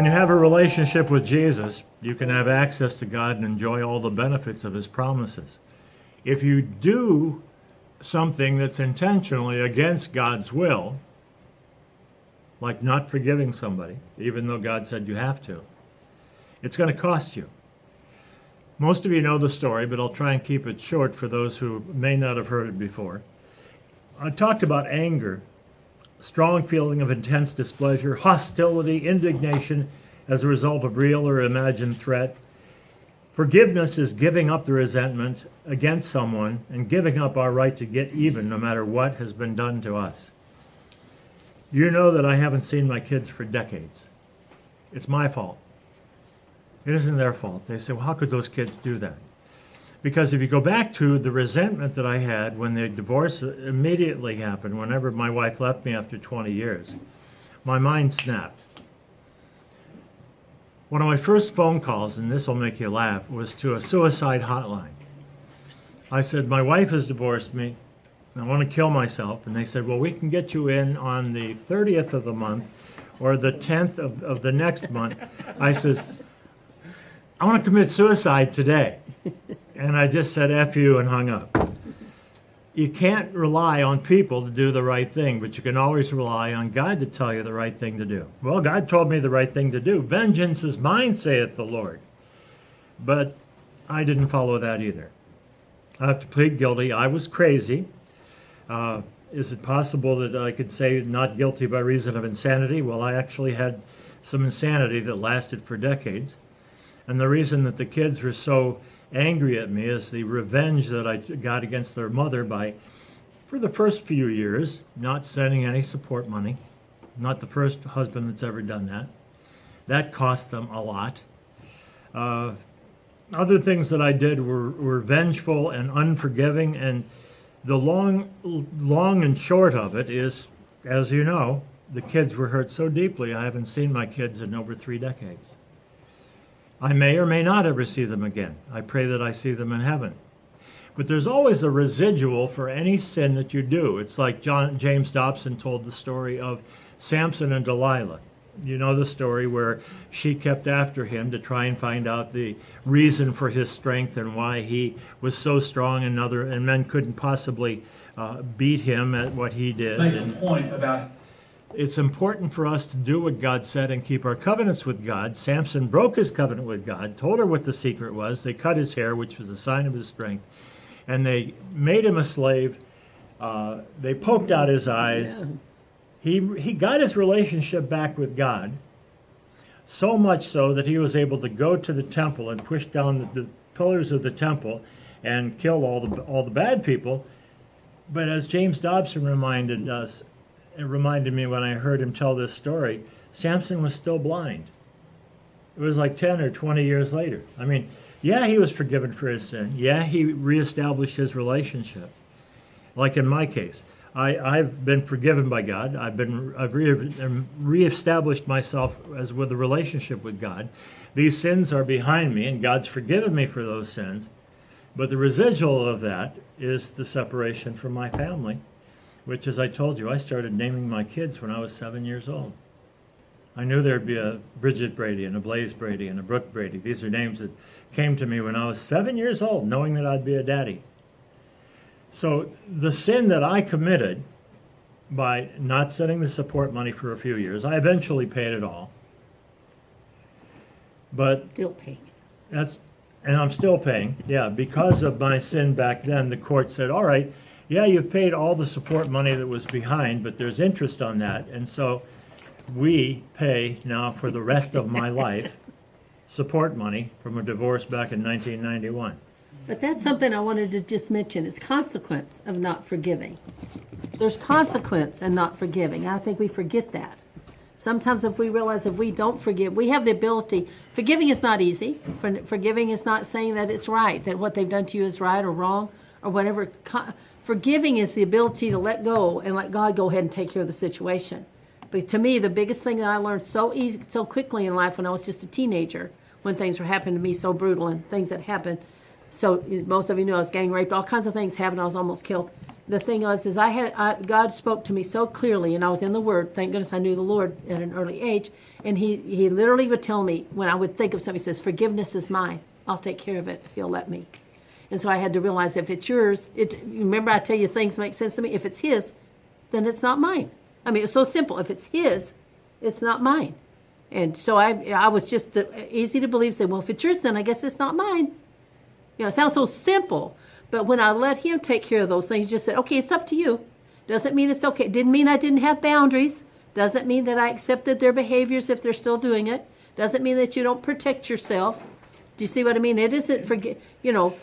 When you have a relationship with Jesus, you can have access to God and enjoy all the benefits of his promises. If you do something that's intentionally against God's will, like not forgiving somebody, even though God said you have to, it's going to cost you. Most of you know the story, but I'll try and keep it short for those who may not have heard it before. I talked about anger, strong feeling of intense displeasure, hostility, indignation as a result of real or imagined threat. Forgiveness is giving up the resentment against someone and giving up our right to get even no matter what has been done to us. You know that I haven't seen my kids for decades. It's my fault. It isn't their fault. They say, well, how could those kids do that? Because if you go back to the resentment that I had when the divorce immediately happened, whenever my wife left me after 20 years, my mind snapped. One of my first phone calls, and this will make you laugh, was to a suicide hotline. I said, my wife has divorced me. I want to kill myself. And they said, well, we can get you in on the 30th of the month or the 10th of the next month. I said, I want to commit suicide today. And I just said, F you, and hung up. You can't rely on people to do the right thing, but you can always rely on God to tell you the right thing to do. Well, God told me the right thing to do. Vengeance is mine, saith the Lord. But I didn't follow that either. I have to plead guilty. I was crazy. Is it possible that I could say not guilty by reason of insanity? Well, I actually had some insanity that lasted for decades. And the reason that the kids were so angry at me is the revenge that I got against their mother by, for the first few years, not sending any support money. Not the first husband that's ever done that. That cost them a lot. Other things that I did were vengeful and unforgiving, and the long and short of it is, as you know, the kids were hurt so deeply I haven't seen my kids in over 3 decades. I may or may not ever see them again. I pray that I see them in heaven. But there's always a residual for any sin that you do. It's like James Dobson told the story of Samson and Delilah. You know the story where she kept after him to try and find out the reason for his strength and why he was so strong and men couldn't possibly beat him at what he did. Make a point about it's important for us to do what God said and keep our covenants with God. Samson broke his covenant with God, told her what the secret was. They cut his hair, which was a sign of his strength, and they made him a slave. They poked out his eyes. He got his relationship back with God, so much so that he was able to go to the temple and push down the pillars of the temple and kill all the bad people. But as James Dobson reminded us, it reminded me when I heard him tell this story, Samson was still blind. It was like 10 or 20 years later. I mean, yeah, he was forgiven for his sin. Yeah, he reestablished his relationship. Like in my case, I've been forgiven by God. I've reestablished myself as with a relationship with God. These sins are behind me, and God's forgiven me for those sins. But the residual of that is the separation from my family, which, as I told you, I started naming my kids when I was 7 years old. I knew there'd be a Bridget Brady and a Blaze Brady and a Brooke Brady. These are names that came to me when I was 7 years old, knowing that I'd be a daddy. So the sin that I committed by not sending the support money for a few years, I eventually paid it all. But Still paying. And I'm still paying, yeah, because of my sin back then. The court said, all right, yeah, you've paid all the support money that was behind, but there's interest on that. And so we pay now for the rest of my life support money from a divorce back in 1991. But that's something I wanted to just mention. It's consequence of not forgiving. There's consequence in not forgiving. I think we forget that. Sometimes if we realize if we don't forgive, we have the ability. Forgiving is not easy. Forgiving is not saying that it's right, that what they've done to you is right or wrong or whatever. Forgiving is the ability to let go and let God go ahead and take care of the situation. But to me, the biggest thing that I learned so quickly in life when I was just a teenager, when things were happening to me so brutal and things that happened. So most of you know I was gang raped, all kinds of things happened. I was almost killed. the thing was, is God spoke to me so clearly, and I was in the Word. Thank goodness I knew the Lord at an early age. And he literally would tell me when I would think of something, he says, forgiveness is mine. I'll take care of it if you'll let me. And so I had to realize if it's yours, remember I tell you things make sense to me. If it's his, then it's not mine. I mean, it's so simple. If it's his, it's not mine. And so I was just easy to believe, say, well, if it's yours, then I guess it's not mine. It sounds so simple. But when I let him take care of those things, he just said, okay, it's up to you. Doesn't mean it's okay. Didn't mean I didn't have boundaries. Doesn't mean that I accepted their behaviors if they're still doing it. Doesn't mean that you don't protect yourself. Do you see what I mean? It isn't,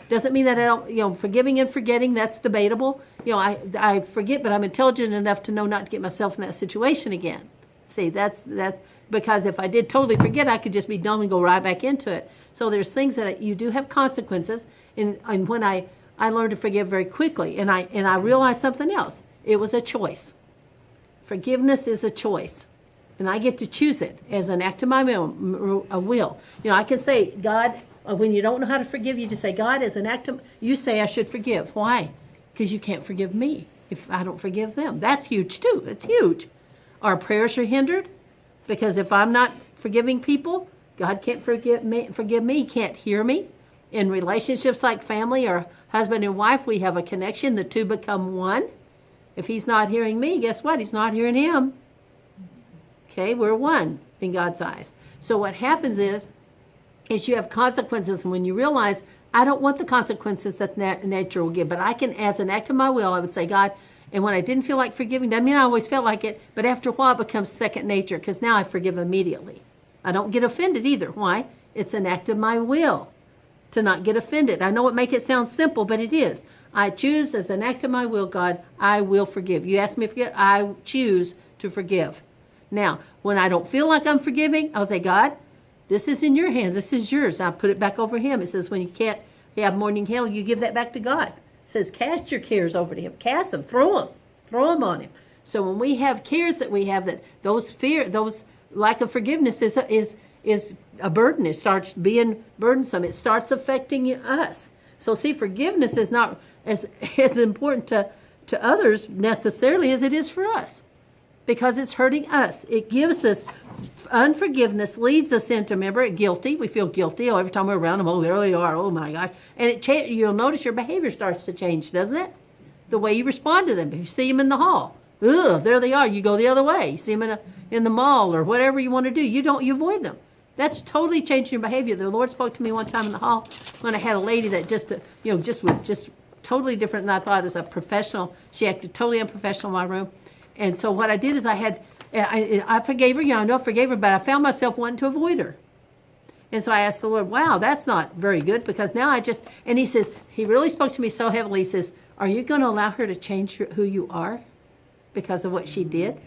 doesn't mean that I don't, forgiving and forgetting, that's debatable. I forget, but I'm intelligent enough to know not to get myself in that situation again. See, that's because if I did totally forget, I could just be dumb and go right back into it. So there's things that you do have consequences. And when I learned to forgive very quickly, and I realized something else. It was a choice. Forgiveness is a choice, and I get to choose it as an act of my will. I can say, God, when you don't know how to forgive, you just say, God, as an act of, you say I should forgive. Why? Because you can't forgive me if I don't forgive them. That's huge too. That's huge. Our prayers are hindered because if I'm not forgiving people, God can't forgive me. He can't hear me. In relationships like family or husband and wife, we have a connection. The two become one. If he's not hearing me, guess what? He's not hearing him. Okay, we're one in God's eyes. So what happens is you have consequences. And when you realize, I don't want the consequences that nature will give, but I can, as an act of my will, I would say, God, and when I didn't feel like forgiving, doesn't mean I always felt like it, but after a while it becomes second nature because now I forgive immediately. I don't get offended either. Why? It's an act of my will to not get offended. I know it makes it sound simple, but it is. I choose as an act of my will, God, I will forgive. You ask me to forgive, I choose to forgive. Now, when I don't feel like I'm forgiving, I'll say, God, this is in your hands. This is yours. I'll put it back over him. It says when you can't have morning hell, you give that back to God. It says cast your cares over to him. Cast them. Throw them on him. So when we have cares that we have, that those lack of forgiveness is a burden. It starts being burdensome. It starts affecting us. So see, forgiveness is not as important to others necessarily as it is for us, because it's hurting us. It gives us unforgiveness, leads us into, remember, guilty. We feel guilty every time we're around them. Oh, there they are. Oh my gosh. And you'll notice your behavior starts to change, doesn't it? The way you respond to them. If you see them in the hall, ugh, there they are. You go the other way. You see them in the mall or whatever you want to do. You avoid them. That's totally changing your behavior. The Lord spoke to me one time in the hall when I had a lady that just totally different than I thought as a professional. She acted totally unprofessional in my room. And so what I did is I forgave her. I know I forgave her, but I found myself wanting to avoid her. And so I asked the Lord, wow, that's not very good, because now and he says, he really spoke to me so heavily. He says, are you going to allow her to change who you are because of what she did?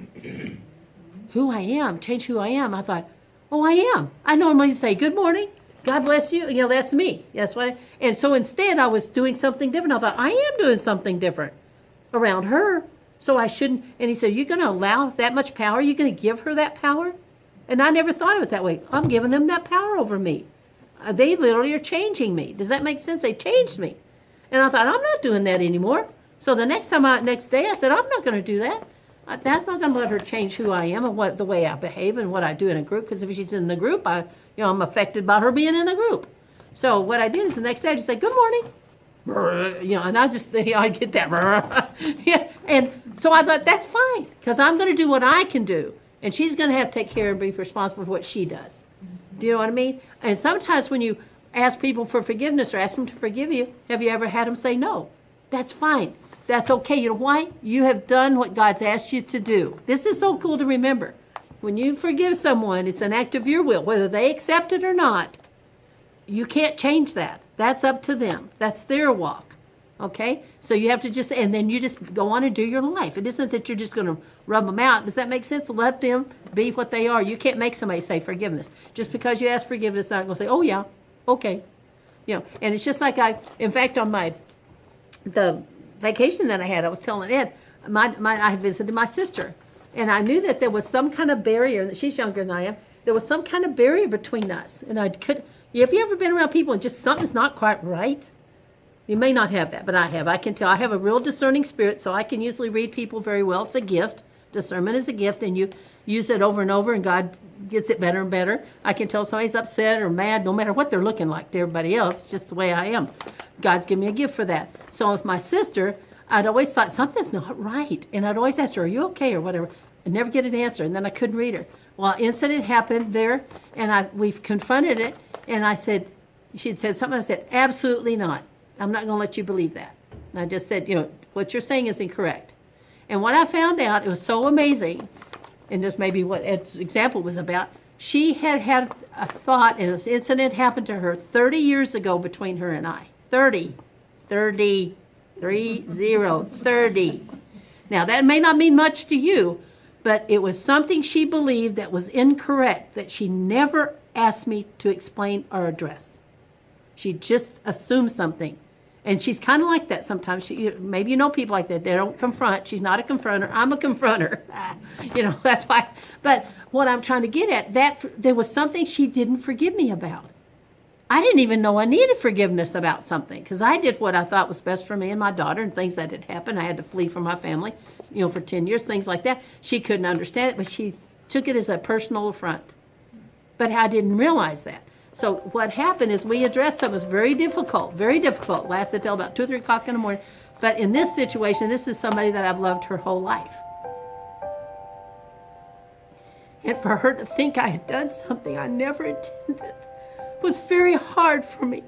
Who I am, change who I am. I thought, oh, I am. I normally say, good morning, God bless you. That's me. That's what and so instead I was doing something different. I thought, I am doing something different around her. So I shouldn't. And he said, you're going to allow that much power? You're going to give her that power? And I never thought of it that way. I'm giving them that power over me. They literally are changing me. Does that make sense? They changed me. And I thought, I'm not doing that anymore. So the next day I said, I'm not going to do that. I'm not going to let her change who I am and the way I behave and what I do in a group. Because if she's in the group, I'm affected by her being in the group. So what I did is the next day I just say, good morning. And I get that. Yeah. And so I thought, that's fine, because I'm going to do what I can do, and she's going to have to take care and be responsible for what she does. Do you know what I mean? And sometimes when you ask people for forgiveness or ask them to forgive you, have you ever had them say no? That's fine. That's okay. You know why? You have done what God's asked you to do. This is so cool to remember. When you forgive someone, it's an act of your will, whether they accept it or not. You can't change that. That's up to them. That's their walk. Okay? So you have to and then you just go on and do your life. It isn't that you're just going to rub them out. Does that make sense? Let them be what they are. You can't make somebody say forgiveness. Just because you ask forgiveness, not going to say, oh yeah, okay. And it's just like in fact, on the vacation that I had, I was telling Ed, I had visited my sister. And I knew that there was some kind of barrier, that she's younger than I am, there was some kind of barrier between us. And have you ever been around people and just something's not quite right? You may not have that, but I have. I can tell. I have a real discerning spirit, so I can usually read people very well. It's a gift. Discernment is a gift, and you use it over and over, and God gets it better and better. I can tell somebody's upset or mad, no matter what they're looking like to everybody else. It's just the way I am. God's given me a gift for that. So with my sister, I'd always thought something's not right, and I'd always ask her, "Are you okay?" or whatever. I'd never get an answer, and then I couldn't read her. Well, an incident happened there, and we've confronted it, and I said, she'd said something. I said, "Absolutely not. I'm not going to let you believe that." And I just said, what you're saying is incorrect. And what I found out, it was so amazing, and this may be what Ed's example was about. She had a thought, and this incident happened to her 30 years ago between her and I. 30. Now, that may not mean much to you, but it was something she believed that was incorrect, that she never asked me to explain or address. She just assumed something. And she's kind of like that sometimes. Maybe you know people like that. They don't confront. She's not a confronter. I'm a confronter. That's why. But what I'm trying to get at, there was something she didn't forgive me about. I didn't even know I needed forgiveness about something, because I did what I thought was best for me and my daughter, and things that had happened. I had to flee from my family, for 10 years, things like that. She couldn't understand it, but she took it as a personal affront. But I didn't realize that. So what happened is we addressed something that was very difficult, lasted till about 2 or 3 o'clock in the morning. But in this situation, this is somebody that I've loved her whole life. And for her to think I had done something I never intended was very hard for me.